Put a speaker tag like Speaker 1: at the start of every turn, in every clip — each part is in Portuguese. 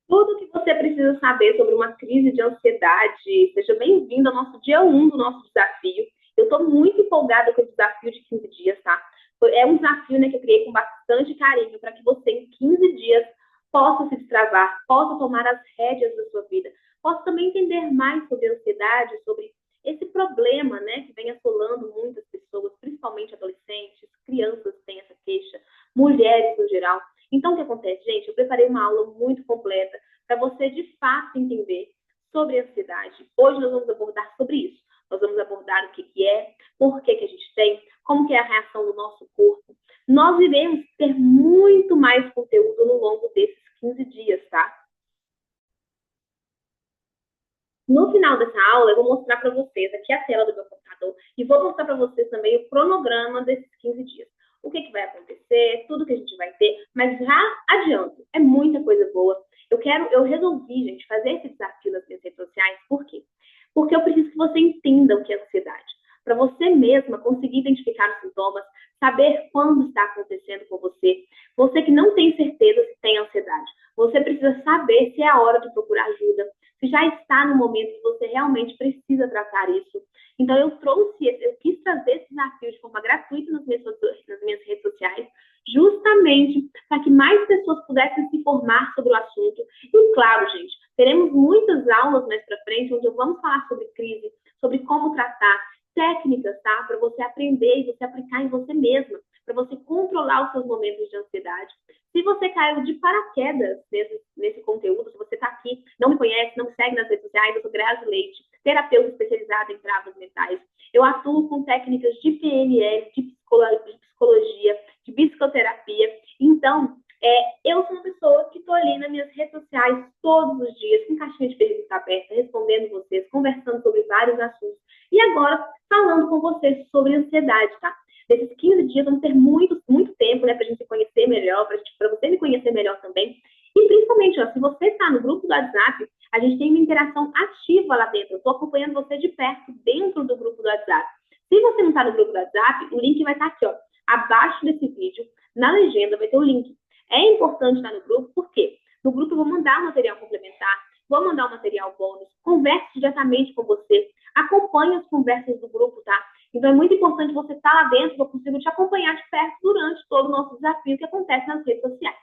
Speaker 1: Tudo que você precisa saber sobre uma crise de ansiedade. Seja bem-vindo ao nosso dia 1 do nosso desafio. Eu estou muito empolgada com esse desafio de 15 dias, tá? É um desafio, né, que eu criei com bastante carinho para que você, em 15 dias, possa se destravar, possa tomar as rédeas da sua vida, possa também entender mais sobre a ansiedade, sobre esse problema, né, que vem assolando muitas pessoas, principalmente adolescentes, crianças têm essa queixa, mulheres no geral. Então, o que acontece, gente? Eu preparei uma aula muito completa para você, de fato, entender sobre a ansiedade. Hoje nós vamos abordar sobre isso. Nós vamos abordar o que é, por que a gente tem, como que é a reação do nosso corpo. Nós iremos ter muito mais conteúdo no longo desses 15 dias, tá? No final dessa aula, eu vou mostrar para vocês aqui a tela do meu computador e vou mostrar para vocês também o cronograma desses 15 dias. O que vai acontecer, tudo que a gente vai ter, mas já adianto, é muita coisa boa. Eu resolvi, gente, fazer esse desafio nas minhas redes sociais, por quê? Porque eu preciso que você entenda o que é ansiedade. Para você mesma conseguir identificar os sintomas, saber quando está acontecendo com você. Você que não tem certeza se tem ansiedade, você precisa saber se é a hora de procurar ajuda, se já está no momento que você realmente precisa tratar isso. Então, eu quis trazer esse desafio de forma gratuita nas minhas redes sociais, justamente para que mais pessoas pudessem se informar sobre o assunto. E, claro, gente, teremos muitas aulas mais para frente, onde vamos falar sobre crise, sobre como tratar, técnicas, tá? Para você aprender e você aplicar em você mesma, para você controlar os seus momentos de ansiedade. Se você caiu de paraquedas nesse conteúdo, se você está aqui, não me conhece, não me segue nas redes sociais, eu sou Grazi Leite, terapeuta especializada em travas mentais. Eu atuo com técnicas de PNL, de psicologia, de psicoterapia. Então, eu sou uma pessoa que estou ali nas minhas redes sociais todos os dias, com caixinha de pergunta aberta, respondendo vocês, conversando sobre vários assuntos. E agora, falando com vocês sobre ansiedade, tá? Nesses 15 dias vamos ter muito tempo, né, para a gente se conhecer melhor, para você me conhecer melhor também. E principalmente, ó, se você está no grupo do WhatsApp, a gente tem uma interação ativa lá dentro. Eu estou acompanhando você de perto dentro do grupo do WhatsApp. Se você não está no grupo do WhatsApp, o link vai estar aqui, ó, abaixo desse vídeo, na legenda vai ter o link. É importante estar no grupo, por quê? No grupo eu vou mandar um material complementar, vou mandar um material bônus, converse diretamente com você, acompanhe as conversas do grupo, tá? Então é muito importante você estar lá dentro, eu consigo te acompanhar de perto durante todo o nosso desafio que acontece nas redes sociais.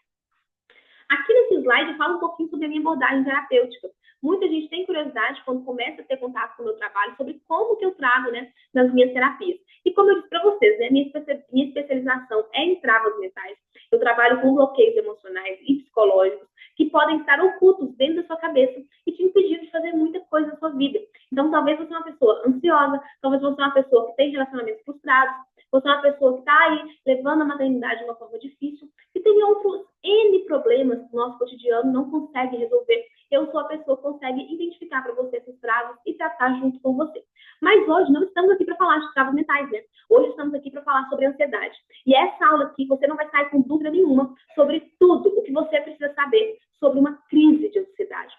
Speaker 1: Aqui nesse slide eu falo um pouquinho sobre a minha abordagem terapêutica. Muita gente tem curiosidade quando começa a ter contato com o meu trabalho sobre como que eu trago, né, nas minhas terapias. E como eu disse para vocês, né, minha especialização é em travas mentais. Eu trabalho com bloqueios emocionais e psicológicos que podem estar ocultos dentro da sua cabeça e te impedindo de fazer muita coisa na sua vida. Então, talvez você é uma pessoa ansiosa, talvez você é uma pessoa que tem relacionamentos frustrados, você é uma pessoa que está aí levando a maternidade de uma forma difícil e tem outros N problemas que o nosso cotidiano não consegue resolver. Eu sou a pessoa que consegue identificar para você esses travas e tratar junto com você. Mas hoje não estamos aqui para falar de travas mentais, né? Hoje estamos aqui para falar sobre ansiedade. E essa aula aqui você não vai sair com dúvida nenhuma sobre tudo o que você precisa saber sobre uma crise de ansiedade.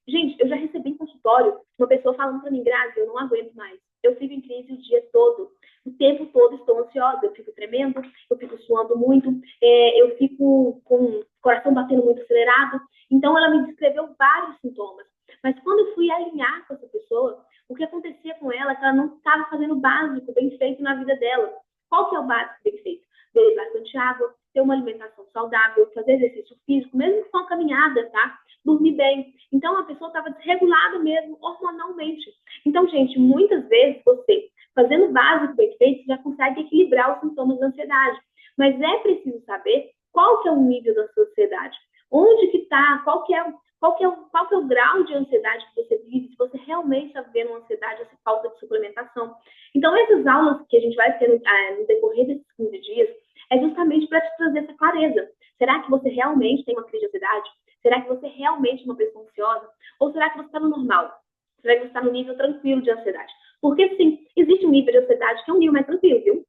Speaker 1: Gente, eu já recebi em consultório uma pessoa falando para mim, Grazi, eu não aguento mais. Eu fico em crise o dia todo. O tempo todo estou ansiosa, eu fico tremendo, eu fico suando muito, eu fico com o coração batendo muito acelerado. Então, ela me descreveu vários sintomas. Mas quando eu fui alinhar com essa pessoa, o que acontecia com ela é que ela não estava fazendo o básico bem feito na vida dela. Qual que é o básico bem feito? Beber bastante água, ter uma alimentação saudável, fazer exercício físico, mesmo que for uma caminhada, tá? Dormir bem. Então, a pessoa estava desregulada mesmo, hormonalmente. Então, gente, muitas vezes você, fazendo o básico bem feito, já consegue equilibrar os sintomas da ansiedade. Mas é preciso saber qual que é o nível da sua ansiedade. Onde que está, qual que é o grau de ansiedade que você vive, se você realmente está vivendo uma ansiedade, essa falta de suplementação. Então, essas aulas que a gente vai ter no decorrer desses 15 dias, é justamente para te trazer essa clareza. Será que você realmente tem uma crise de ansiedade? Será que você realmente é uma pessoa ansiosa? Ou será que você está no normal? Será que você está no nível tranquilo de ansiedade? Porque, sim, existe um nível de ansiedade que é um nível mais tranquilo, viu?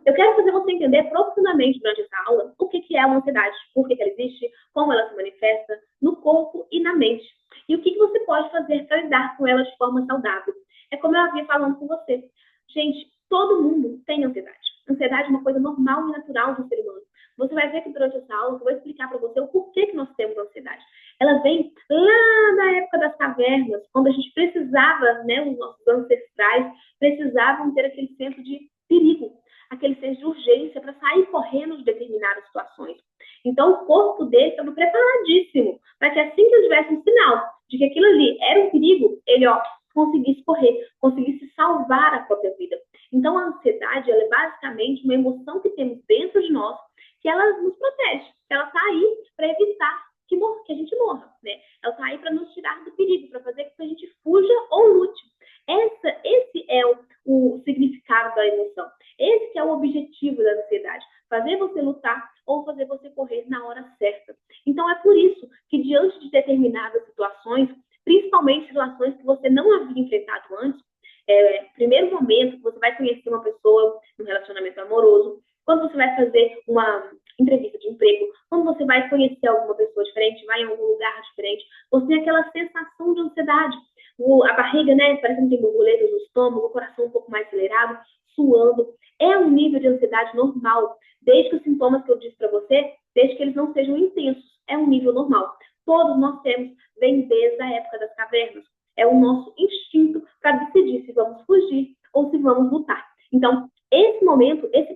Speaker 1: Eu quero fazer você entender profundamente durante essa aula o que é uma ansiedade, por que ela existe, como ela se manifesta no corpo e na mente. E o que você pode fazer para lidar com ela de forma saudável. É como eu havia falando com você. Gente, todo mundo tem ansiedade. Ansiedade é uma coisa normal e natural do ser humano. Você vai ver que durante essa aula eu vou explicar para você o porquê que nós temos ansiedade. Ela vem lá da época das cavernas, quando a gente precisava, né, os nossos ancestrais precisavam ter aquele senso de perigo, aquele senso de urgência para sair correndo de determinadas situações. Então, o corpo dele estava preparadíssimo para que assim que ele tivesse um sinal de que aquilo ali era um perigo, ele, conseguisse correr, conseguisse salvar a própria vida. Então, a ansiedade, ela é basicamente uma emoção que temos dentro de nós, que ela nos protege, que ela está aí para evitar que a gente morra, né? Ela está aí para nos tirar do perigo, para fazer com que a gente fuja ou lute. Esse é o significado da emoção. Esse que é o objetivo da ansiedade. Fazer você lutar ou fazer você correr na hora certa. Então, é por isso que, diante de determinadas situações, principalmente situações que você não havia enfrentado antes, primeiro momento que você vai conhecer uma pessoa no relacionamento amoroso, quando você vai fazer uma entrevista de emprego, quando você vai conhecer alguma pessoa diferente, vai em algum lugar diferente, você tem aquela sensação de ansiedade. A barriga, né, parecendo que tem borboletas no estômago, o coração um pouco mais acelerado, suando. É um nível de ansiedade normal, desde que os sintomas que eu disse para você, desde que eles não sejam intensos, é um nível normal. Todos nós temos, vem desde a época das cavernas. É o nosso instinto para decidir se vamos fugir ou se vamos lutar. Então, esse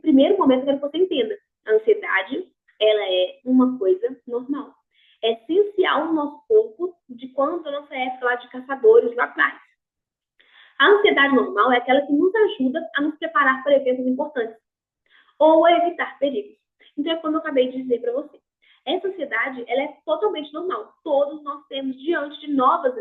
Speaker 1: primeiro momento, eu quero que você entenda. A ansiedade, ela é uma coisa normal. É essencial no nosso corpo de quando a nossa época lá de caçadores lá atrás. A ansiedade normal é aquela que nos ajuda a nos preparar para eventos importantes ou a evitar perigos. Então, é como eu acabei de dizer para você. Essa ansiedade, ela é totalmente normal. Todos nós temos, diante de novas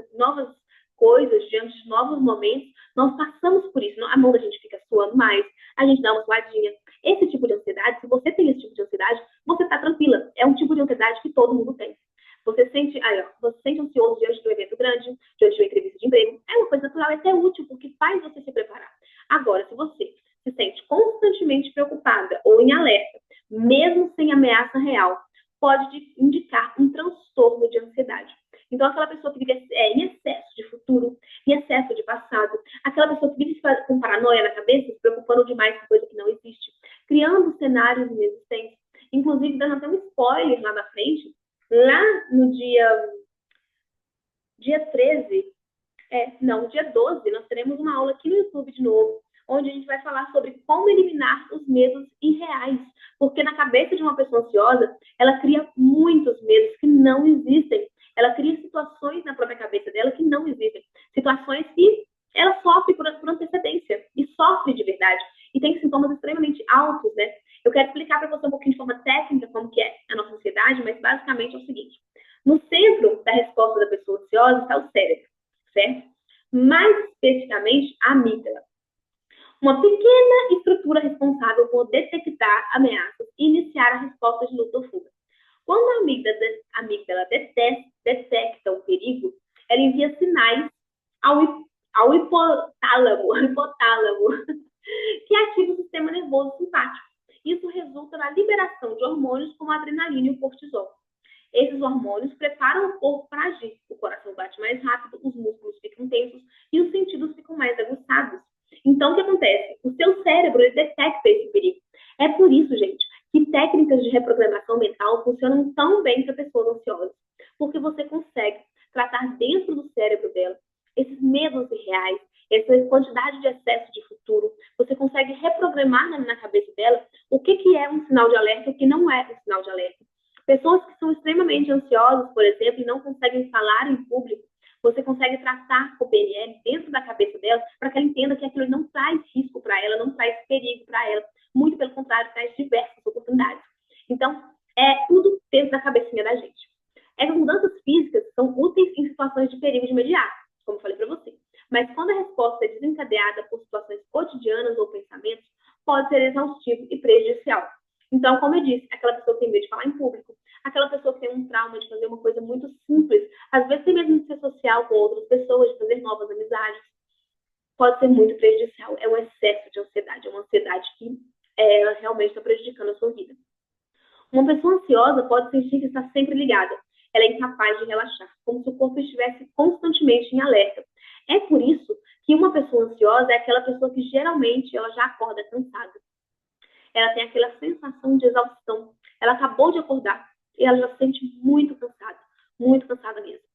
Speaker 1: coisas, diante de novos momentos, nós passamos por isso. A mão da gente fica suando mais, a gente dá uma suadinha. Esse tipo de ansiedade, se você tem esse tipo de ansiedade, você está tranquila. É um tipo de ansiedade que todo mundo tem. Você sente ansioso diante de um evento grande, diante de uma entrevista de emprego. É uma coisa natural, é até útil, porque faz você se preparar. Agora, se você se sente constantemente preocupada ou em alerta, mesmo sem ameaça real, pode indicar um transtorno de ansiedade. Então, aquela pessoa que vive em excesso de futuro, em excesso de passado, aquela pessoa que vive com paranoia na cabeça, se preocupando demais com coisa que não existe, criando cenários inexistentes, inclusive dando até um spoiler lá na frente, lá no dia 13, dia 12, nós teremos uma aula aqui no YouTube de novo, onde a gente vai falar sobre como eliminar os medos irreais. Porque na cabeça de uma pessoa ansiosa, ela cria muitos medos que não existem. Ela cria situações na própria cabeça dela que não existem. Situações que ela sofre por antecedência. E sofre de verdade. E tem sintomas extremamente altos, né? Eu quero explicar para você um pouquinho de forma técnica como que é a nossa ansiedade, mas basicamente é o seguinte. No centro da resposta da pessoa ansiosa está o cérebro, certo? Mais especificamente, a amígdala. Uma pequena estrutura responsável por detectar ameaças e iniciar a resposta de luta ou fuga. Quando a amígdala detecta o perigo, ela envia sinais ao hipotálamo, que ativa o sistema nervoso simpático. Isso resulta na liberação de hormônios como a adrenalina e o cortisol. Esses hormônios preparam o corpo para agir. O coração bate mais rápido, os músculos ficam tensos e os sentidos ficam mais aguçados. Então, o que acontece? O seu cérebro ele detecta esse perigo. É por isso, gente, que técnicas de reprogramação mental funcionam tão bem para pessoas ansiosas. Porque você consegue tratar dentro do cérebro dela esses medos irreais, essa quantidade de excesso de futuro. Você consegue reprogramar na cabeça dela o que é um sinal de alerta e o que não é um sinal de alerta. Pessoas que são extremamente ansiosas, por exemplo, e não conseguem falar em público, você consegue tratar com o PNL dentro da cabeça dela para que ela entenda que aquilo não traz risco para ela, não traz perigo para ela. Muito pelo contrário, traz diversas oportunidades. Então, é tudo dentro da cabecinha da gente. Essas mudanças físicas são úteis em situações de perigo de imediato, como eu falei para você. Mas quando a resposta é desencadeada por situações cotidianas ou pensamentos, pode ser exaustivo e prejudicial. Então, como eu disse, aquela pessoa que tem medo de falar em público, aquela pessoa que tem um trauma de fazer uma coisa muito simples, às vezes tem medo de ser social com outras pessoas, de fazer novas amizades, pode ser muito prejudicial. É um excesso de ansiedade, é uma ansiedade que ela realmente está prejudicando a sua vida. Uma pessoa ansiosa pode sentir que está sempre ligada. Ela é incapaz de relaxar, como se o corpo estivesse constantemente em alerta. É por isso que uma pessoa ansiosa é aquela pessoa que geralmente ela já acorda cansada. Ela tem aquela sensação de exaustão, Ela acabou de acordar e ela já se sente muito cansada mesmo.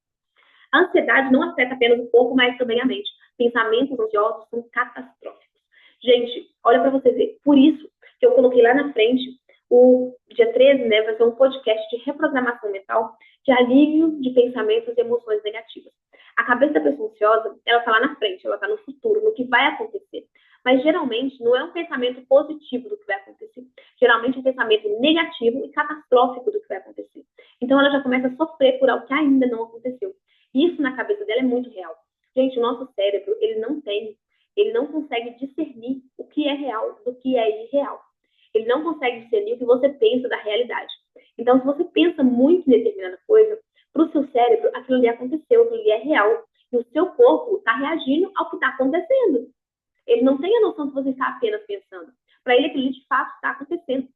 Speaker 1: A ansiedade não afeta apenas o corpo, mas também a mente. Pensamentos ansiosos são catastróficos. Gente, olha para você ver. Por isso que eu coloquei lá na frente o dia 13, né, vai ser um podcast de reprogramação mental, de alívio de pensamentos e emoções negativas. A cabeça da pessoa ansiosa, ela está lá na frente, ela está no futuro, no que vai acontecer. Mas geralmente não é um pensamento positivo do que vai acontecer. Geralmente é um pensamento negativo e catastrófico do que vai acontecer. Então ela já começa a sofrer por algo que ainda não aconteceu. Isso na cabeça dela é muito real. Gente, o nosso cérebro, ele não consegue discernir o que é real do que é irreal. Ele não consegue discernir o que você pensa da realidade. Então, se você pensa muito em determinada coisa, para o seu cérebro, aquilo ali aconteceu, aquilo ali é real. E o seu corpo está reagindo ao que está acontecendo. Ele não tem a noção que você está apenas pensando. Para ele, aquilo de fato está acontecendo.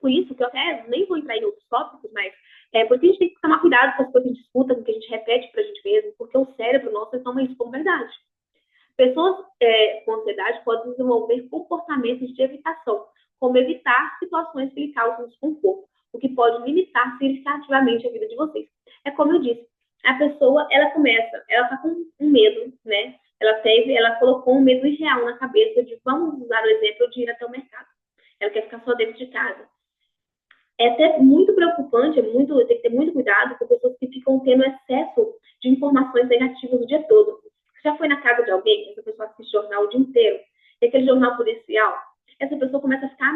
Speaker 1: Por isso que eu até nem vou entrar em outros tópicos, mas porque a gente tem que tomar cuidado com as coisas que a gente escuta, com o que a gente repete para a gente mesmo, porque o cérebro nosso toma isso como verdade. Pessoas com ansiedade podem desenvolver comportamentos de evitação, como evitar situações que lhe causam desconforto, o que pode limitar significativamente a vida de vocês. É como eu disse, a pessoa, ela tá com um medo, né? Ela colocou um medo irreal na cabeça de, vamos usar o exemplo de ir até o mercado. Ela quer ficar só dentro de casa. É até muito preocupante, tem que ter muito cuidado com pessoas que ficam tendo excesso de informações negativas o dia todo. Você já foi na casa de alguém, essa pessoa assiste jornal o dia inteiro, e aquele jornal policial, essa pessoa começa a ficar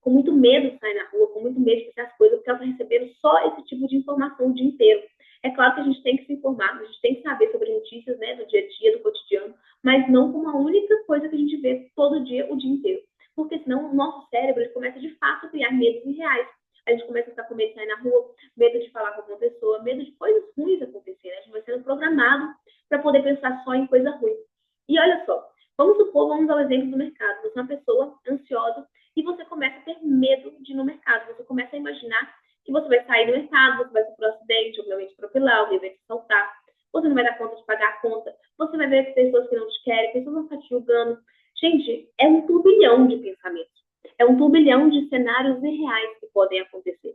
Speaker 1: com muito medo de sair na rua, com muito medo de fazer as coisas, porque ela está recebendo só esse tipo de informação o dia inteiro. É claro que a gente tem que se informar, a gente tem que saber sobre notícias, né, do dia a dia, do cotidiano, mas não como a única coisa que a gente vê todo dia, o dia inteiro. Porque senão o nosso cérebro ele começa de fato a criar medos irreais. A gente começa a ficar com medo de sair na rua, medo de falar com alguma pessoa, medo de coisas ruins acontecerem. A gente vai sendo programado para poder pensar só em coisa ruim. E olha só, vamos ao exemplo do mercado. Você é uma pessoa ansiosa e você começa a ter medo de ir no mercado. Você começa a imaginar que você vai sair do mercado, você vai sofrer um acidente, alguém vai te atropelar, alguém vai te assaltar, você não vai dar conta de pagar a conta, você vai ver pessoas que não te querem, pessoas vão ficar te julgando. Gente, é um turbilhão de pensamentos. É um turbilhão de cenários irreais que podem acontecer.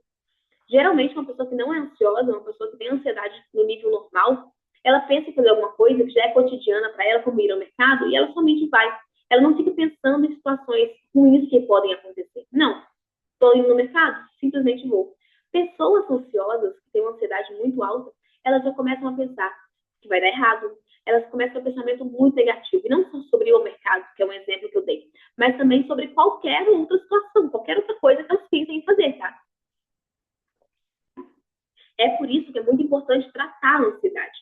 Speaker 1: Geralmente, uma pessoa que não é ansiosa, uma pessoa que tem ansiedade no nível normal, ela pensa em fazer alguma coisa que já é cotidiana para ela, como ir ao mercado, e ela somente vai. Ela não fica pensando em situações ruins que podem acontecer. Não. Estou indo no mercado? Simplesmente vou. Pessoas ansiosas, que têm uma ansiedade muito alta, elas já começam a pensar que vai dar errado. Elas começam a ter um pensamento muito negativo. E não só sobre o mercado, que é um exemplo que eu dei, mas também sobre qualquer outra situação, qualquer outra coisa que elas pensem em fazer, tá? É por isso que é muito importante tratar a ansiedade.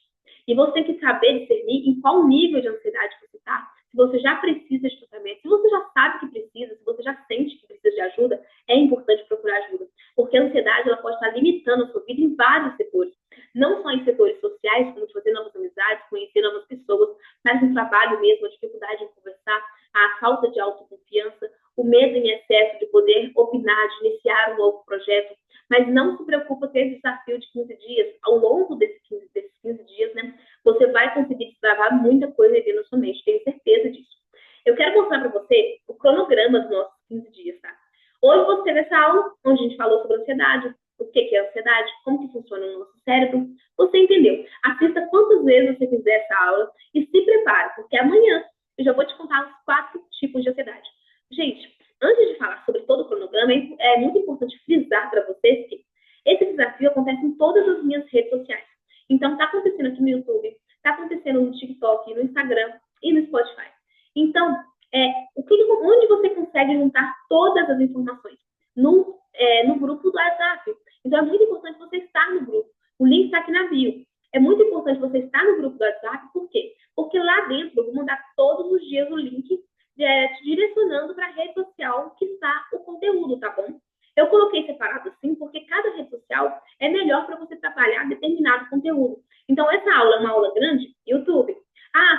Speaker 1: E você tem que saber discernir em qual nível de ansiedade você está. Se você já precisa de tratamento, se você já sabe que precisa, se você já sente que precisa de ajuda, é importante procurar ajuda. Porque a ansiedade ela pode estar limitando a sua vida em vários setores. Não só em setores sociais, como fazer novas amizades, conhecer novas pessoas, mas no trabalho mesmo, a dificuldade em conversar, a falta de autoconfiança, o medo em excesso de poder opinar, de iniciar um novo projeto. Mas não se preocupa com esse desafio de 15 dias. Ao longo desses 15 dias, né, você vai conseguir destravar muita coisa dentro da sua mente, tenho certeza disso. Eu quero mostrar para você o cronograma dos nossos 15 dias, tá? Hoje você teve essa aula, onde a gente falou sobre ansiedade, o que é ansiedade, como que funciona o nosso cérebro. Você entendeu? Assista quantas vezes você quiser essa aula e se prepare, porque amanhã eu já vou te contar os 4 tipos de ansiedade. Gente, antes de falar sobre todo o cronograma, é muito importante frisar para vocês que esse desafio acontece em todas as minhas redes sociais. Então, está acontecendo aqui no YouTube, está acontecendo no TikTok, no Instagram e no Spotify. Então, onde você consegue juntar todas as informações? No grupo do WhatsApp. Então, é muito importante você estar no grupo. O link está aqui na bio. É muito importante você estar no grupo do WhatsApp, por quê? Porque lá dentro eu vou mandar todos os dias o link te direcionando para a rede social que está o conteúdo, tá bom? Eu coloquei separado assim porque cada rede social é melhor para você trabalhar determinado conteúdo. Então, essa aula é uma aula grande? YouTube.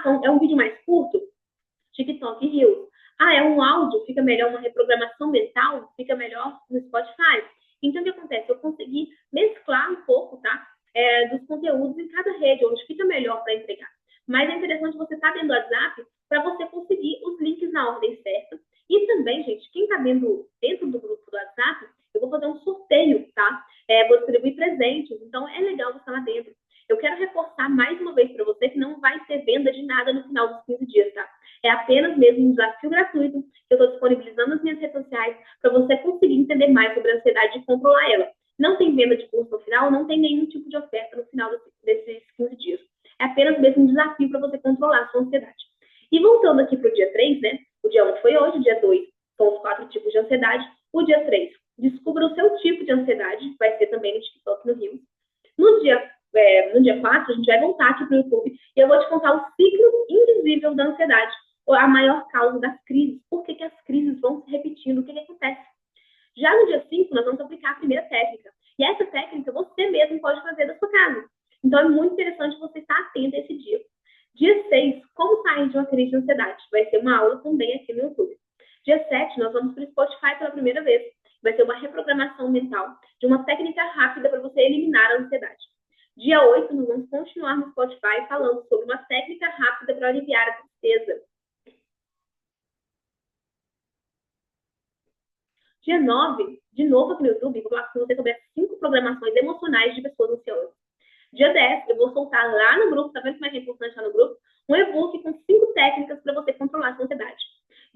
Speaker 1: Então é um vídeo mais curto? TikTok e Reels. É um áudio? Fica melhor uma reprogramação mental? Fica melhor no Spotify. Então, o que acontece? Eu consegui mesclar um pouco, tá? Dos conteúdos em cada rede, onde fica melhor para entregar. Mas é interessante você estar dentro do WhatsApp para você conseguir os links na ordem certa. E também, gente, quem está dentro do grupo do WhatsApp, distribuir presentes, então é legal você estar lá dentro. Eu quero reforçar mais uma vez para você que não vai ter venda de nada no final dos 15 dias, tá? É apenas mesmo um desafio gratuito que eu estou disponibilizando nas minhas redes sociais para você conseguir entender mais sobre a ansiedade e controlar ela. Não tem venda de curso no final, não tem nenhum tipo de oferta no final desses 15 dias. É apenas mesmo um desafio para você controlar a sua ansiedade. E voltando aqui para o dia 3, né? O dia 1 foi hoje, o dia 2 são os 4 tipos de ansiedade. O dia 3, descubra o seu tipo de ansiedade, vai ser também no TikTok, no Rio. No dia 4, a gente vai voltar aqui para o YouTube e eu vou te contar o ciclo invisível da ansiedade, ou a maior causa das crises. Por que as crises vão se repetindo? O que acontece? Já no dia 5, nós vamos aplicar a primeira técnica. E essa técnica você mesmo pode fazer da sua casa. Então, é muito interessante você estar atento a esse dia. Dia 6, como sair de uma crise de ansiedade? Vai ser uma aula também aqui no YouTube. Dia 7, nós vamos para o Spotify pela primeira vez. Vai ser uma reprogramação mental de uma técnica rápida para você eliminar a ansiedade. Dia 8, nós vamos continuar no Spotify falando sobre uma técnica rápida para aliviar a tristeza. Dia 9, de novo aqui no YouTube, vou falar com você sobre as 5 programações emocionais de pessoas ansiosas. Dia 10, eu vou soltar lá no grupo, tá vendo como é importante estar no grupo? Um e-book com 5 técnicas para você controlar a sua ansiedade.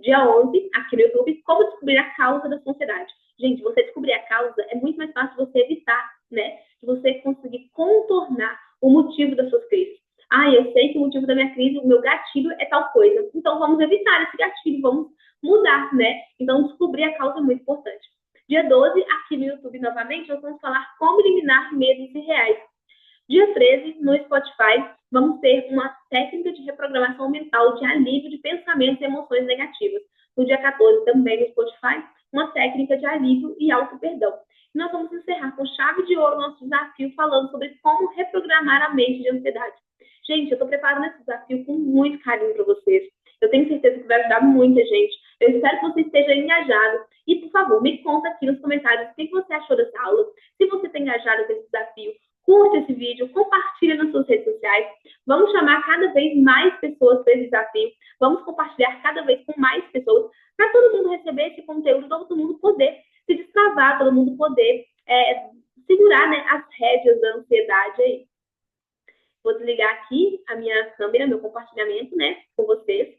Speaker 1: Dia 11, aqui no YouTube, como descobrir a causa da sua ansiedade. Gente, você descobrir a causa é muito mais fácil você evitar, né? De você conseguir contornar o motivo das suas crises. Ah, eu sei que o motivo da minha crise, o meu gatilho é tal coisa. Então, vamos evitar esse gatilho, vamos mudar, né? Então, descobrir a causa é muito importante. Dia 12, aqui no YouTube, novamente, nós vamos falar como eliminar medos irreais. Dia 13, no Spotify, vamos ter uma técnica de reprogramação mental de alívio de pensamentos e emoções negativas. No dia 14, também no Spotify, uma técnica de alívio e auto-perdão. E nós vamos encerrar com chave de ouro nosso desafio falando sobre como reprogramar a mente de ansiedade. Gente, eu estou preparando esse desafio com muito carinho para vocês. Eu tenho certeza que vai ajudar muita gente. Eu espero que você esteja engajado. E, por favor, me conta aqui nos comentários o que você achou dessa aula. Se você está engajado com esse desafio, curte esse vídeo, compartilha nas suas redes sociais. Vamos chamar cada vez mais pessoas para esse desafio. Vamos compartilhar cada vez com mais pessoas para todo mundo receber esse conteúdo, todo mundo poder se destravar, todo mundo poder segurar, né, as rédeas da ansiedade aí. Vou desligar aqui a minha câmera, meu compartilhamento, né, com vocês.